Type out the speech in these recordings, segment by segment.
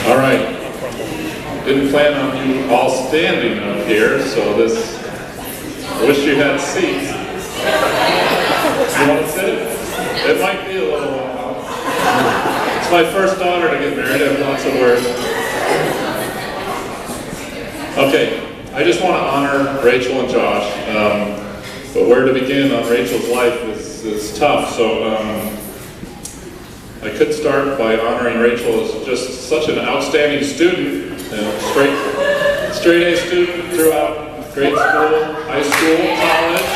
All right. Didn't plan on you all standing up here, so this. I wish you had seats. You want to sit? It might be a little while. It's my first daughter to get married. I have lots of words. Okay, I just want to honor Rachel and Josh. But where to begin on Rachel's life is tough. So I could start by honoring Rachel as just such an outstanding student, straight A student throughout grade school, high school, college.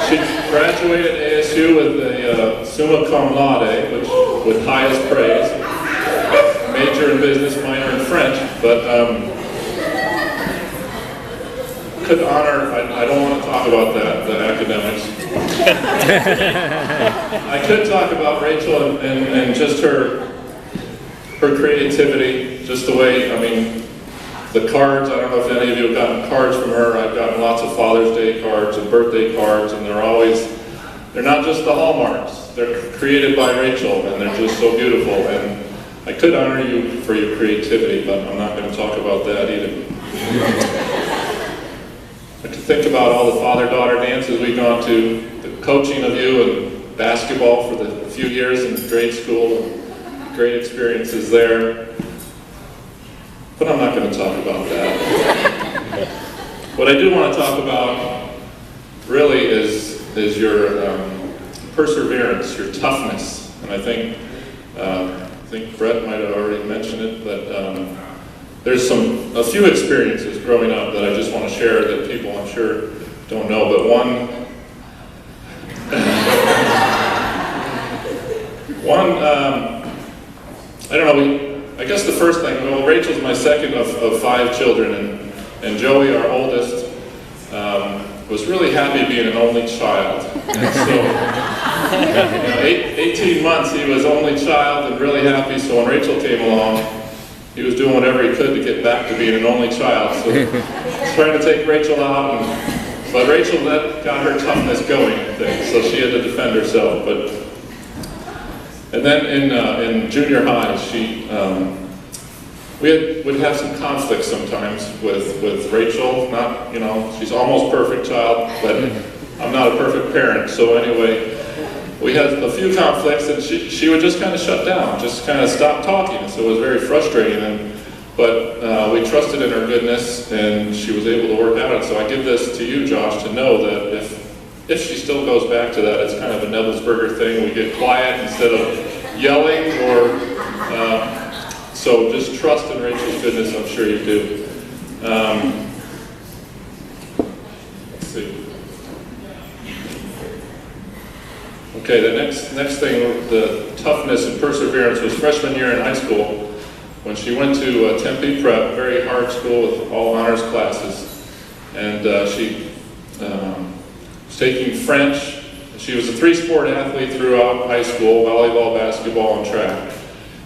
She graduated ASU with a summa cum laude, which with highest praise. Major in business, minor in French, but could honor, I don't want to talk about that, the academics. I could talk about Rachel and just her creativity, just the way, I mean, the cards, I don't know if any of you have gotten cards from her. I've gotten lots of Father's Day cards and birthday cards, and they're not just the hallmarks. They're created by Rachel, and they're just so beautiful. And I could honor you for your creativity, but I'm not going to talk about that either. I could think about all the father-daughter dances we've gone to, the coaching of you and basketball for the few years in grade school, great experiences there. But I'm not going to talk about that. What I do want to talk about really is your perseverance, your toughness, and I think Brett might have already mentioned it, but there's a few experiences growing up that I just want to share that people I'm sure don't know, but I don't know, I guess the first thing, well, Rachel's my second of 5 children, and Joey, our oldest, was really happy being an only child. And so, 18 months he was only child and really happy, so when Rachel came along, he was doing whatever he could to get back to being an only child. So trying to take Rachel out, but Rachel got her toughness going, I think, so she had to defend herself. And then in junior high, we'd have some conflicts sometimes with Rachel. Not, she's almost perfect child, but I'm not a perfect parent. So anyway, we had a few conflicts, and she would just kind of shut down, just kind of stop talking. So it was very frustrating. But we trusted in her goodness, and she was able to work out it. So I give this to you, Josh, to know that if she still goes back to that, it's kind of a Nevelsberger thing. We get quiet instead of yelling, so just trust in Rachel's goodness. I'm sure you do. Let's see. Okay, the next thing, the toughness and perseverance, was freshman year in high school when she went to Tempe Prep, very hard school with all honors classes, and she was taking French. She was a 3-sport athlete throughout high school: volleyball, basketball, and track.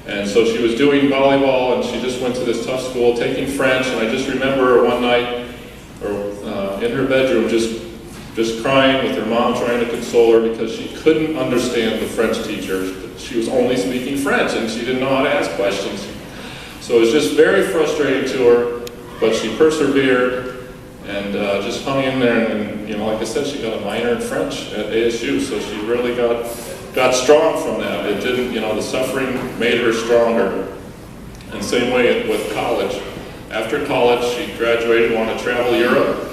And so she was doing volleyball, and she just went to this tough school taking French. And I just remember one night, in her bedroom, just crying with her mom, trying to console her because she couldn't understand the French teacher. She was only speaking French, and she didn't know how to ask questions. So it was just very frustrating to her, but she persevered and just hung in there. And like I said, she got a minor in French at ASU, so she really got strong from that. It didn't, the suffering made her stronger. And same way with college. After college, she graduated, wanted to travel Europe,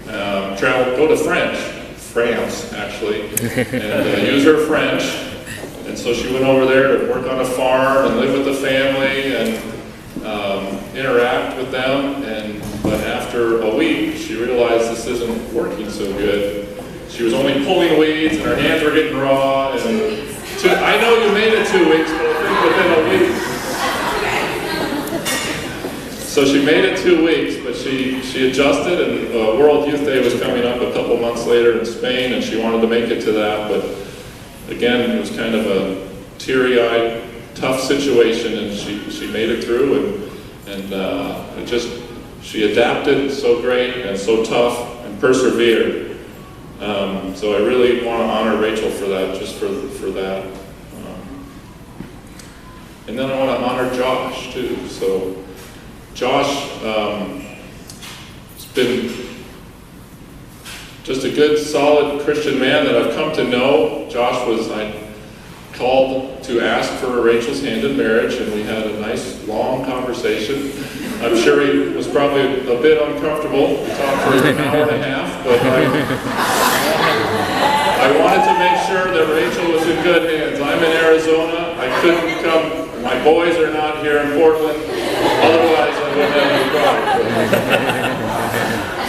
go to France actually, and use her French. And so she went over there to work on a farm and live with the family and interact with them. But after a week, she realized this isn't working so good. She was only pulling weeds, and her hands were getting raw. And I know you made it 2 weeks, but I think within a week. So she made it 2 weeks, but she adjusted, and World Youth Day was coming up a couple months later in Spain, and she wanted to make it to that. But again, it was kind of a teary-eyed, tough situation, and she made it through, and she adapted so great and so tough and persevered. So I really want to honor Rachel for that, just for that. And then I want to honor Josh too. So Josh has been just a good, solid Christian man that I've come to know. Josh was, I called to ask for Rachel's hand in marriage, and we had a nice, long conversation. I'm sure he was probably a bit uncomfortable. We talked for an hour and a half, but I wanted to make sure that Rachel was in good hands. I'm in Arizona. I couldn't come. My boys are not here in Portland. Otherwise, I wouldn't have any problem.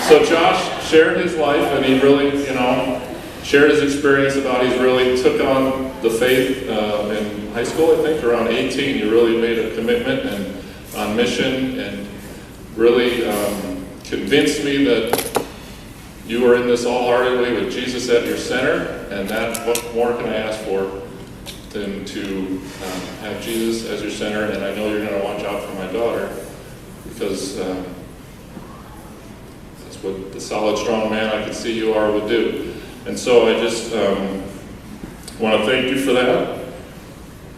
So Josh shared his life, and he really, shared his experience about he's really took on the faith in high school, I think, around 18. He really made a commitment and on mission, and really convinced me that you were in this all-heartedly with Jesus at your center, and that, what more can I ask for than to have Jesus as your center? And I know you're going to watch out for my daughter, because that's what the solid, strong man I could see you are would do. And so I just want to thank you for that.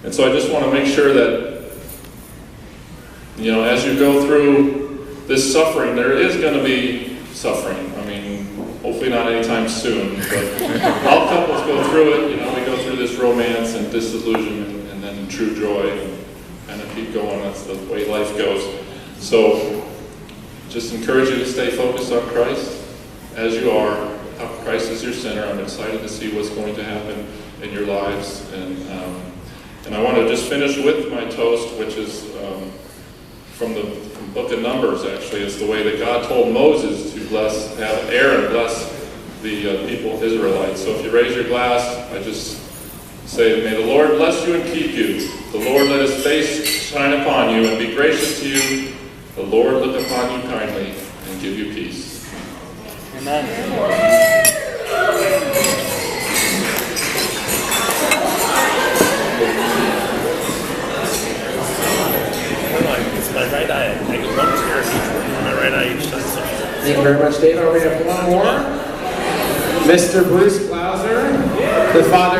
And so I just want to make sure that, as you go through this suffering, there is going to be suffering. I mean, hopefully not anytime soon, but all couples go through it. We go through this romance and disillusionment and then true joy, and kind of keep going. That's the way life goes. So just encourage you to stay focused on Christ as you are. Christ is your center. I'm excited to see what's going to happen in your lives. And I want to just finish with my toast, which is from the book of Numbers, actually. It's the way that God told Moses to have Aaron bless the people, Israelites. So if you raise your glass, I just say, may the Lord bless you and keep you. The Lord let his face shine upon you and be gracious to you. The Lord look upon you kindly and give you peace. Amen. It's my right eye. I get one tear each. My right eye each time. Thank you very much, Dave. We have one more. Mr. Bruce Klauser, the father